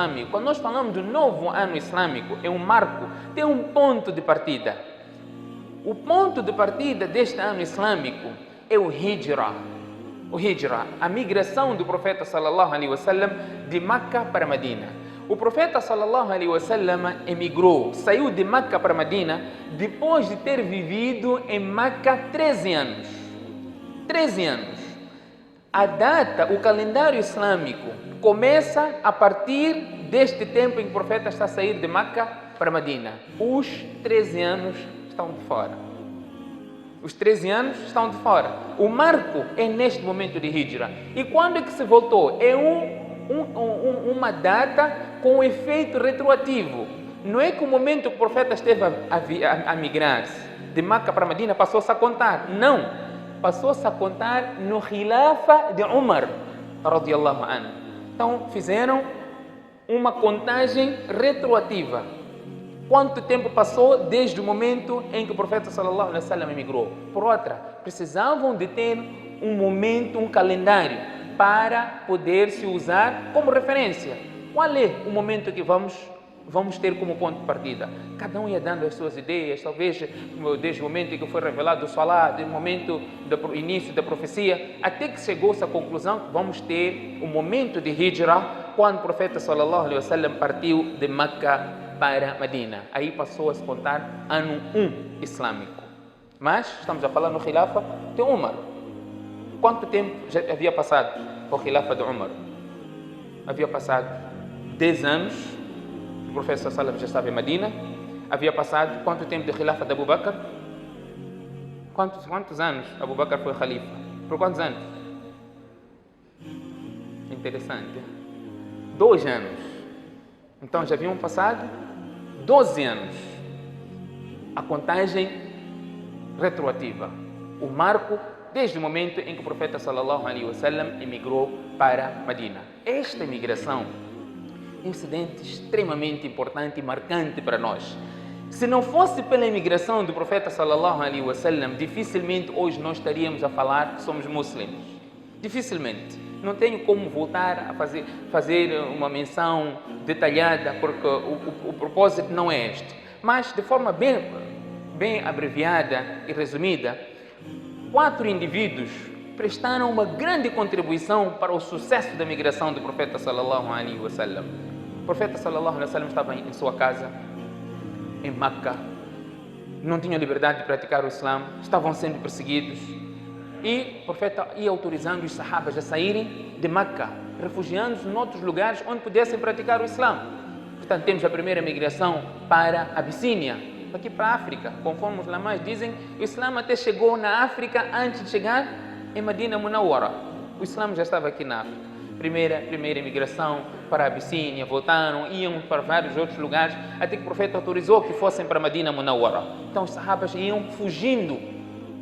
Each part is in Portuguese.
islâmico, quando nós falamos do novo ano islâmico, é um marco, tem um ponto de partida. O ponto de partida deste ano islâmico é o Hijra. O Hijra, a migração do profeta sallallahu alaihi wasallam de Meca para Medina. O profeta sallallahu alaihi wasallam emigrou, saiu de Meca para Medina depois de ter vivido em Meca 13 anos. 13 anos. A data, o calendário islâmico começa a partir deste tempo em que o profeta está a sair de Meca para Medina. Os 13 anos estão de fora. Os 13 anos estão de fora. O marco é neste momento de Hijra. E quando é que se voltou? É uma data com efeito retroativo. Não é que o momento que o profeta esteve a migrar de Meca para Medina passou-se a contar. Não. Passou-se a contar no Khilafa de Umar, radiyallahu anhu. Então fizeram uma contagem retroativa. Quanto tempo passou desde o momento em que o profeta sallallahu alaihi wasallam emigrou? Por outra, precisavam de ter um momento, um calendário para poder se usar como referência. Qual é o momento que vamos ter como ponto de partida? Cada um ia dando as suas ideias, talvez desde o momento em que foi revelado o Salah, desde o momento do início da profecia, até que chegou-se à conclusão que vamos ter o momento de Hijra, quando o profeta sallallahu alaihi wasallam partiu de Meca para Medina. Aí passou a se contar ano 1 islâmico. Mas estamos a falar no Khilafa de Umar. Quanto tempo já havia passado o Khilafa de Umar? Havia passado 10 anos. O profeta sallallahu alaihi wasallam já estava em Medina. Havia passado quanto tempo de Khilafa de Abu Bakr? Quantos anos Abu Bakr foi Khalifa? Por quantos anos? Interessante. 2 anos. Então já haviam passado 12 anos. A contagem retroativa. O marco desde o momento em que o profeta sallallahu alaihi wasallam emigrou para Medina. Esta imigração é um incidente extremamente importante e marcante para nós. Se não fosse pela imigração do profeta sallallahu alaihi wasallam, dificilmente hoje nós estaríamos a falar que somos muçulmanos. Dificilmente. Não tenho como voltar a fazer uma menção detalhada, porque o propósito não é este. Mas, de forma bem abreviada e resumida, 4 indivíduos prestaram uma grande contribuição para o sucesso da migração do profeta sallallahu alaihi wasallam. O profeta sallallahu alaihi wasallam estava em sua casa, em Meca, não tinha liberdade de praticar o Islã, estavam sendo perseguidos. E o profeta ia autorizando os sahabas a saírem de Meca, refugiando-se em outros lugares onde pudessem praticar o Islã. Portanto, temos a primeira migração para a Abissínia, aqui para a África. Conforme os lamães dizem, o Islã até chegou na África antes de chegar em Medina Munawwara. O Islã já estava aqui na África. Primeira migração para a Abissínia, voltaram, iam para vários outros lugares, até que o profeta autorizou que fossem para Medina Munawwara. Então os sahabas iam fugindo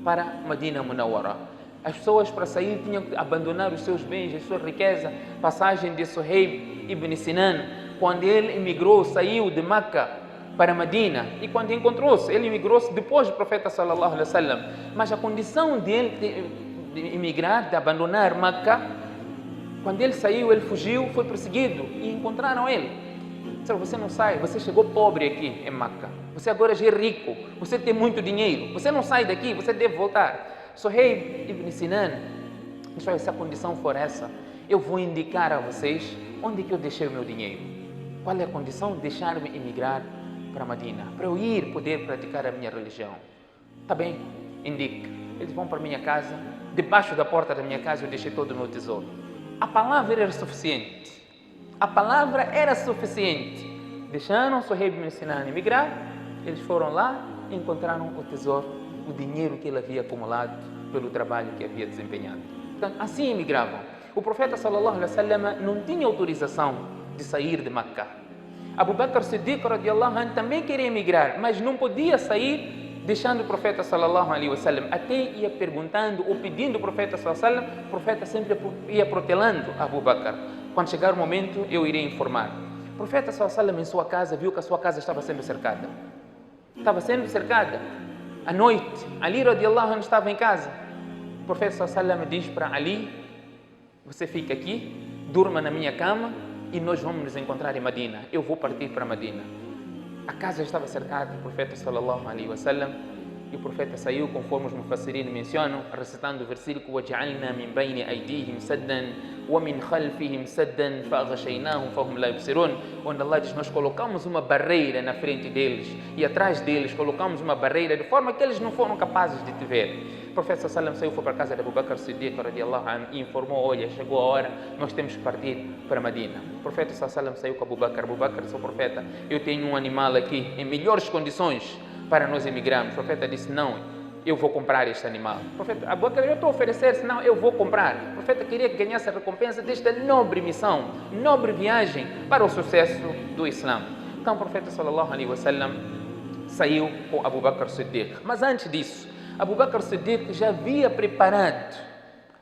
para Medina Munawwara. As pessoas para sair tinham que abandonar os seus bens, as suas riquezas. Passagem de Suhaib ibn Sinan, quando ele emigrou, saiu de Meca para Medina, e quando encontrou-se, ele emigrou-se depois do profeta sallallahu alaihi wasallam. Mas a condição de ele de emigrar, de abandonar Meca, quando ele saiu, ele fugiu, foi perseguido e encontraram ele. Disseram: você não sai, você chegou pobre aqui em Meca, você agora já é rico, você tem muito dinheiro, você não sai daqui, você deve voltar. Suhaib ibn Sinan disse: se a condição for essa, eu vou indicar a vocês onde que eu deixei o meu dinheiro. Qual é a condição? Deixar-me emigrar para Medina, para eu ir poder praticar a minha religião. Tá bem, indique. Eles vão para a minha casa, debaixo da porta da minha casa eu deixei todo o meu tesouro. A palavra era suficiente. A palavra era suficiente. Deixaram Suhaib ibn Sinan emigrar, eles foram lá e encontraram o tesouro, o dinheiro que ele havia acumulado pelo trabalho que havia desempenhado. Portanto, assim emigravam. O profeta sallallahu alaihi wasallam não tinha autorização de sair de Meca. Abu Bakr Siddiq radiyallahu anhu também queria emigrar, mas não podia sair deixando o profeta sallallahu alaihi wasallam. Até ia perguntando ou pedindo ao profeta sallallahu alaihi wasallam, o profeta sempre ia protelando Abu Bakr. Quando chegar o momento, eu irei informar. O profeta sallallahu alaihi wasallam em sua casa viu que a sua casa estava sendo cercada. Estava sendo cercada. À noite, Ali radiyallahu anhu estava em casa. O profeta sallallahu alaihi wasallam diz para Ali: você fica aqui, durma na minha cama e nós vamos nos encontrar em Medina. Eu vou partir para Medina. A casa estava cercada do profeta sallallahu alaihi wasallam e o profeta saiu, conforme os mufassirin mencionam, recitando o versículo وَجَعَلْنَا مِنْ بَيْنِ أَيْدِيهِمْ سَدًّا وَمِنْ خَلْفِهِمْ سَدًّا فَأَغْشَيْنَاهُمْ فَهُمْ لَا يُبْصِرُونَ. Onde Allah diz, nós colocamos uma barreira na frente deles e atrás deles colocamos uma barreira de forma que eles não foram capazes de te ver. O profeta sallallahu alaihi wasallam saiu, foi para a casa de Abu Bakr Siddiq radiallahu anhu e informou, olha, chegou a hora, nós temos que partir para Medina. O profeta sallallahu alaihi wasallam saiu com Abu Bakr disse ao profeta, eu tenho um animal aqui em melhores condições para nós emigrarmos. O profeta disse, não, eu vou comprar este animal. O profeta, Abu Bakr, eu estou a oferecer, não, eu vou comprar. O profeta queria que ganhasse a recompensa desta nobre missão, nobre viagem para o sucesso do Islã. Então o profeta sallallahu alaihi wasallam saiu com Abu Bakr Siddiq. Mas antes disso, Abu Bakr Siddiq já havia preparado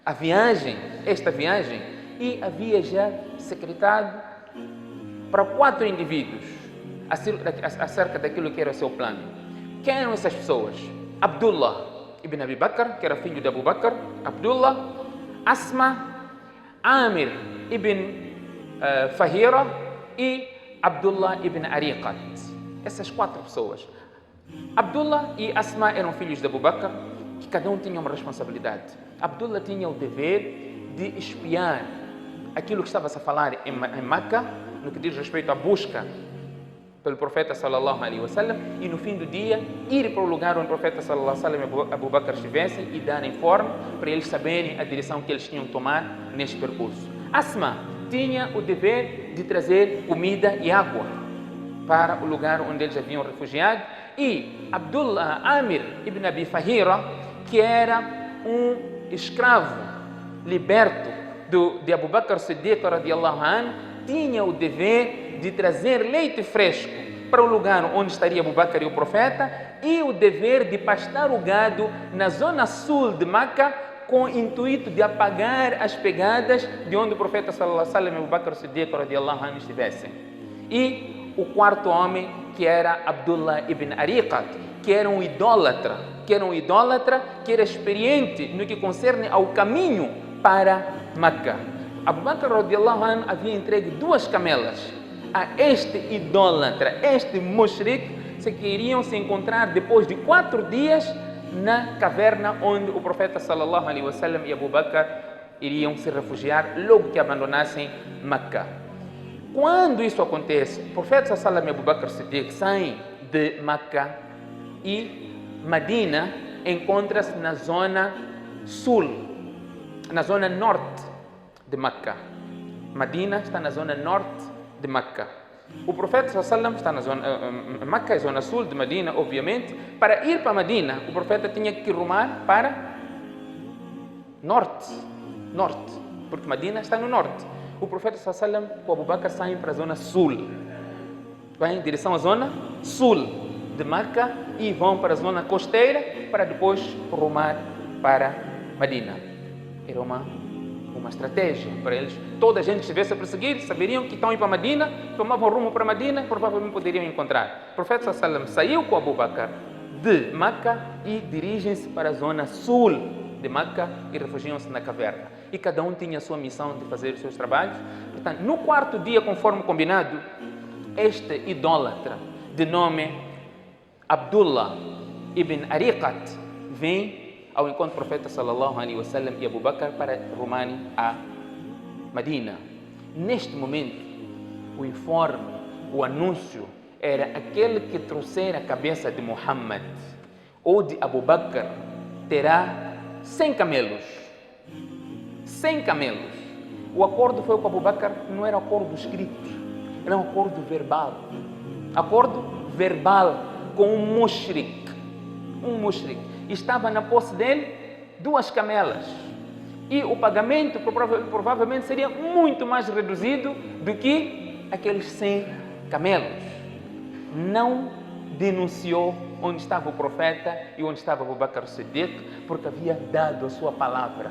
a viagem, esta viagem, e havia já secretado para 4 indivíduos acerca daquilo que era o seu plano. Quem eram essas pessoas? Abdullah ibn Abi Bakr, que era filho de Abu Bakr, Abdullah, Asma, Amir ibn Fahira e Abdullah ibn Ariqat. Essas 4 pessoas. Abdullah e Asma eram filhos de Abu Bakr, que cada um tinha uma responsabilidade. Abdullah tinha o dever de espiar aquilo que estava-se a falar em Meca, no que diz respeito à busca pelo profeta sallallahu alaihi wasallam, e no fim do dia ir para o lugar onde o profeta sallallahu alaihi wasallam e Abu Bakr estivessem e dar informe para eles saberem a direção que eles tinham que tomar neste percurso. Asma tinha o dever de trazer comida e água para o lugar onde eles haviam refugiado, e Abdullah Amir ibn Abi Fahira, que era um escravo liberto de Abu Bakr Siddiq radiallahu anhu, tinha o dever de trazer leite fresco para o lugar onde estaria Abu Bakr e o profeta, e o dever de pastar o gado na zona sul de Meca, com o intuito de apagar as pegadas de onde o profeta sallallahu alaihi wasallam e Abu Bakr Siddiq radiallahu anhu estivessem. E o 4º homem, que era Abdullah ibn Ariqat, que era um idólatra, que era experiente no que concerne ao caminho para Meca. Abu Bakr radiallahu anhu havia entregue 2 camelas a este idólatra, este mushrik, que iriam se encontrar depois de 4 dias na caverna onde o profeta sallallahu alaihi wasallam e Abu Bakr iriam se refugiar logo que abandonassem Meca. Quando isso acontece, o profeta sallallahu alaihi wasallam e Abu Bakr Siddiq saem de Meca e Medina encontra-se na zona sul, na zona norte de Meca. Medina está na zona norte de Meca. O profeta sallallahu está na zona Meca é zona sul de Medina, obviamente. Para ir para Medina, o profeta tinha que rumar para norte, porque Medina está no norte. O profeta sallallahu com Abu Bakr saem para a zona sul, vai em direção à zona sul de Meca e vão para a zona costeira para depois rumar para Medina. Era uma estratégia para eles. Toda a gente que estivesse a perseguir saberiam que estão a ir para Medina, tomavam rumo para Medina, provavelmente poderiam encontrar. O profeta sallallahu saiu com Abu Bakr de Meca e dirigem-se para a zona sul de Meca e refugiam-se na caverna. E cada um tinha a sua missão de fazer os seus trabalhos. Portanto, no 4º dia, conforme combinado, este idólatra de nome Abdullah ibn Ariqat vem ao encontro do profeta sallallahu alaihi wasallam e Abu Bakr para rumarem a Medina. Neste momento, o informe, o anúncio era aquele que trouxer a cabeça de Muhammad ou de Abu Bakr terá 100 camelos. 100 camelos. O acordo foi com Abu Bakr, não era acordo escrito, era um acordo verbal. Acordo verbal com um mushrik. Estava na posse dele 2 camelas. E o pagamento provavelmente seria muito mais reduzido do que aqueles 100 camelos. Não denunciou onde estava o profeta e onde estava Abu Bakr Siddiq, porque havia dado a sua palavra.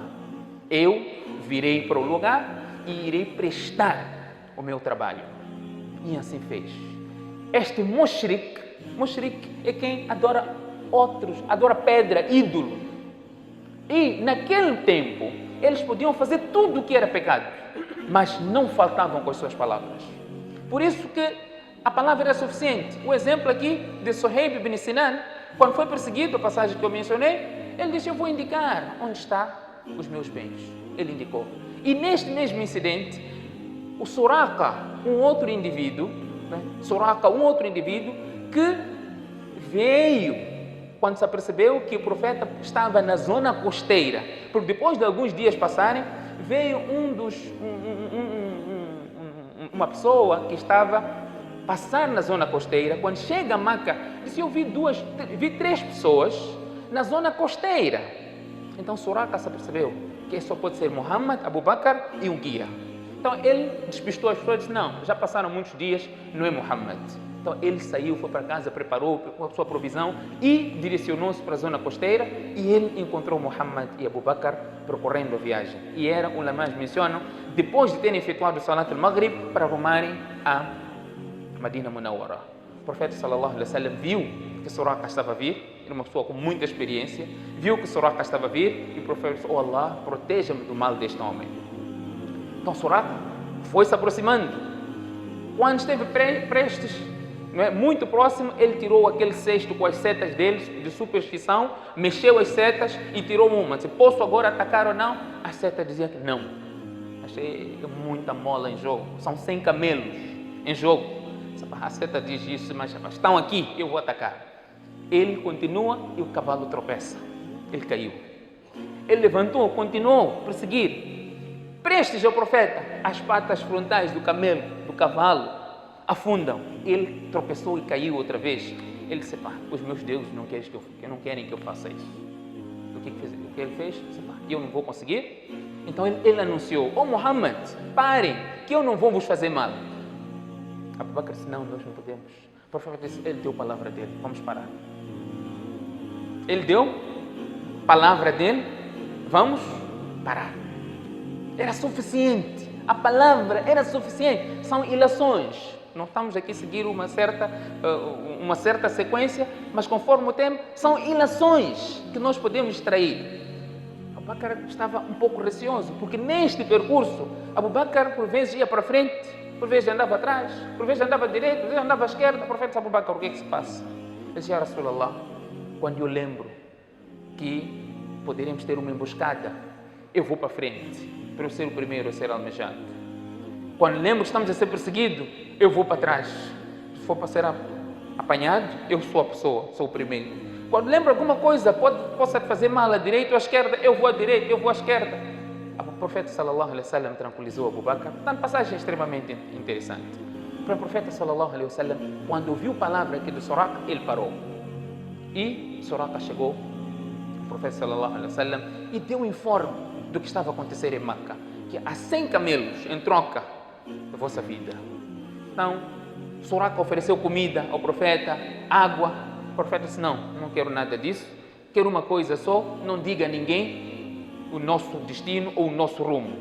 Eu virei para o lugar e irei prestar o meu trabalho. E assim fez. Este mushrik é quem adora outros, adora pedra, ídolo. E naquele tempo, eles podiam fazer tudo o que era pecado. mas não faltavam com as suas palavras. Por isso que a palavra era suficiente. O exemplo aqui de Suhaib ibn Sinan, quando foi perseguido, a passagem que eu mencionei, ele disse: eu vou indicar onde estão os meus bens. Ele indicou. E neste mesmo incidente, o Suraqa, um outro indivíduo que veio quando se apercebeu que o profeta estava na zona costeira, porque depois de alguns dias passarem, veio uma pessoa que estava passar na zona costeira. Quando chega a Meca, disse: eu vi 3 pessoas na zona costeira. Então Suraqa se apercebeu que só pode ser Muhammad, Abu Bakr e um guia. Então ele despistou as pessoas e disse: não, já passaram muitos dias, não é Muhammad. Então ele saiu, foi para casa, preparou a sua provisão e direcionou-se para a zona costeira, e ele encontrou Muhammad e Abu Bakr percorrendo a viagem. E era, os ulamás mencionam, depois de terem efetuado o Salat al-Maghrib, para rumarem a Madina Munawwara. O profeta sallallahu alaihi wasallam viu que Suraqa estava a vir, era uma pessoa com muita experiência, viu que Suraqa estava a vir, e o profeta disse: oh Allah, proteja-me do mal deste homem. Então Suraqa foi se aproximando. Quando esteve prestes, muito próximo, ele tirou aquele cesto com as setas deles de superstição, mexeu as setas e tirou uma. Disse: posso agora atacar ou não? A seta dizia que não. Achei muita mola em jogo, são 100 camelos em jogo. A seta diz isso, mas estão aqui, eu vou atacar. Ele continua e o cavalo tropeça. Ele caiu. Ele levantou, continuou a perseguir. Prestes ao profeta, as patas frontais do camelo, do cavalo, afundam. Ele tropeçou e caiu outra vez. Ele disse: os meus deuses não querem que eu faça isso. O que ele fez? Eu não vou conseguir. Então ele anunciou: oh Muhammad, parem, que eu não vou vos fazer mal. Abu Bakr disse: não, nós não podemos. O profeta disse: ele deu a palavra dele, vamos parar. Ele deu a palavra dele, vamos parar. Era suficiente, a palavra era suficiente. São ilações. Não estamos aqui a seguir uma certa sequência, mas conforme o tempo, são ilações que nós podemos extrair. Abu Bakr estava um pouco receoso, porque neste percurso, Abu Bakr por vezes ia para frente, por vezes andava atrás, por vezes andava à direita, por vezes andava à esquerda. O profeta disse: Abu Bakr, o que é que se passa? Ele disse: Ya Rasulallah, quando eu lembro que poderíamos ter uma emboscada, eu vou para frente, para eu ser o primeiro a ser almejado. Quando lembro que estamos a ser perseguidos, eu vou para trás. Se for para ser apanhado, eu sou a pessoa, sou o primeiro. Quando lembro alguma coisa, possa fazer mal à direita ou à esquerda, eu vou à direita, eu vou à esquerda. O profeta sallallahu alaihi wasallam tranquilizou Abu Bakr. Está uma passagem extremamente interessante. Para o profeta sallallahu alaihi wasallam, quando ouviu a palavra aqui do Suraqa, ele parou. E Suraqa chegou, o profeta sallallahu alaihi wasallam, e deu um informe do que estava a acontecer em Meca, que há 100 camelos em troca da vossa vida. Então, Suraqa ofereceu comida ao profeta, água. O profeta disse: não quero nada disso, quero uma coisa só, não diga a ninguém o nosso destino ou o nosso rumo.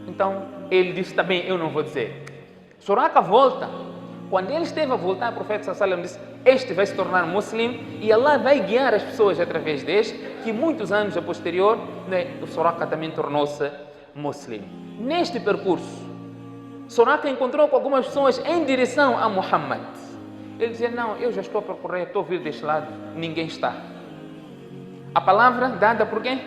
Então, ele disse também: eu não vou dizer. Suraqa volta. Quando ele esteve a voltar, o profeta sallallahu alaihi wasallam disse: este vai se tornar muçulmano e Allah vai guiar as pessoas através deste, que muitos anos a posterior, o Suraqa também tornou-se muçulmano. Neste percurso, Suraqa encontrou com algumas pessoas em direção a Muhammad. Ele dizia: não, eu já estou a percorrer, estou a vir deste lado, ninguém está. A palavra dada por quem?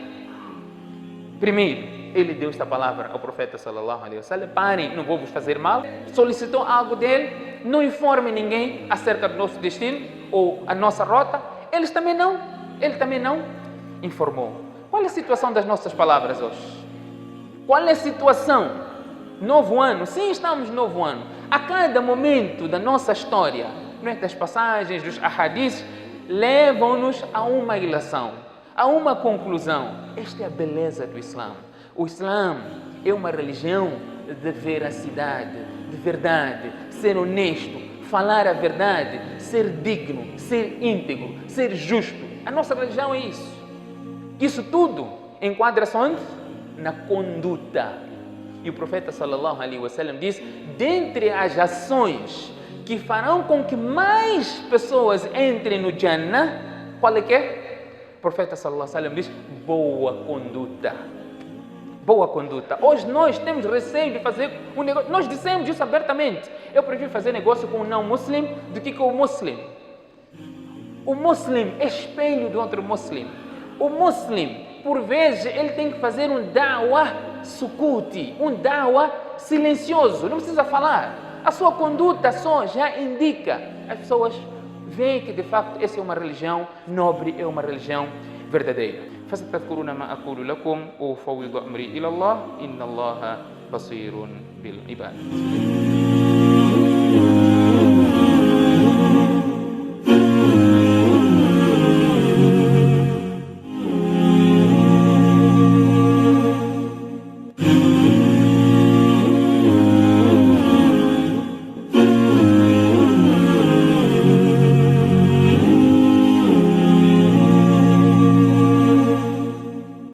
Primeiro, ele deu esta palavra ao profeta sallallahu alaihi wasallam: parem, não vou vos fazer mal. Solicitou algo dele: não informe ninguém acerca do nosso destino ou a nossa rota. Ele também não informou. Qual é a situação das nossas palavras hoje? Qual é a situação? Novo ano, sim, estamos no novo ano. A cada momento da nossa história, das passagens, dos ahadiths, levam-nos a uma ilação, a uma conclusão. Esta é a beleza do Islã. O Islã é uma religião de veracidade, de verdade, ser honesto, falar a verdade, ser digno, ser íntegro, ser justo. A nossa religião é isso. Isso tudo enquadra-se onde? Na conduta. E o profeta sallallahu alaihi wasallam diz: dentre as ações que farão com que mais pessoas entrem no Jannah, qual é que é? O profeta sallallahu alaihi wasallam diz: boa conduta. boa conduta. Hoje nós temos receio de fazer um negócio. Nós dissemos isso abertamente. Eu prefiro fazer negócio com um não-muslim do que com o muslim. O muslim é espelho do outro muslim. O muslim, por vezes, ele tem que fazer um da'wah sukuti, um da'wah silencioso. Não precisa falar. A sua conduta só já indica. As pessoas veem que, de facto, essa é uma religião nobre, é uma religião verdadeira. فستذكرون ما أقول لكم وأفوض أمري إلى الله إن الله بصير بالعباد.